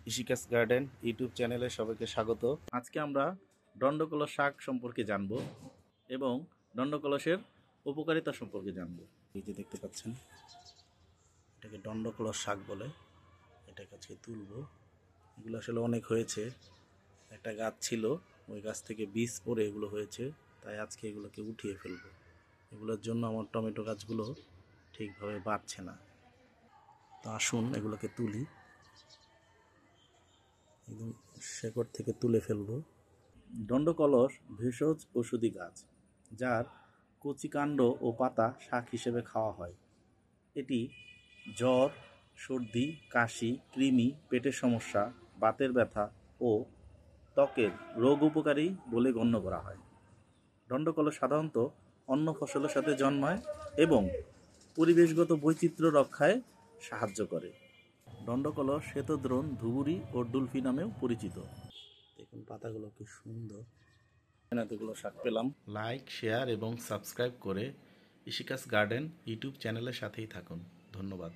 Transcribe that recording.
ইশিকাস garden YouTube চ্যানেলে সবাইকে স্বাগত। আজকে আমরা দণ্ডকলস শাক সম্পর্কে জানব এবং দণ্ডকলসের উপকারিতা সম্পর্কে জানব। এই যে দেখতে পাচ্ছেন, এটাকে দণ্ডকলস শাক বলে। এটাকে আজকে তুলব। এগুলো আসলে অনেক হয়েছে। একটা গাছ ছিল, ওই গাছ থেকে বীজ পড়ে এগুলো হয়েছে, তাই আজকে এগুলোকে উঠিয়ে ফেলব। এগুলোর জন্য আমার টমেটো গাছগুলো ঠিকভাবে বাড়ছে না। তো আসুন এগুলোকে তুলি, একদম শেকড় থেকে তুলে ফেলব। দণ্ডকলস ভেষজ ঔষধি গাছ, যার কচি কাণ্ড ও পাতা শাক হিসেবে খাওয়া হয়। এটি জ্বর, সর্দি, কাশি, কৃমি, পেটের সমস্যা, বাতের ব্যথা ও ত্বকের রোগ উপকারী বলে গণ্য করা হয়। দণ্ডকলস সাধারণত অন্য ফসলের সাথে জন্মায় এবং পরিবেশগত বৈচিত্র্য রক্ষায় সাহায্য করে। দণ্ডকলস শ্বেতদ্রোণ, ধুবুরি ও ডুলফি নামেও পরিচিত। দেখুন পাতাগুলো কি সুন্দর। এতগুলো শাক পেলাম। লাইক, শেয়ার এবং সাবস্ক্রাইব করে ইশিকাস গার্ডেন ইউটিউব চ্যানেলের সাথেই থাকুন। ধন্যবাদ।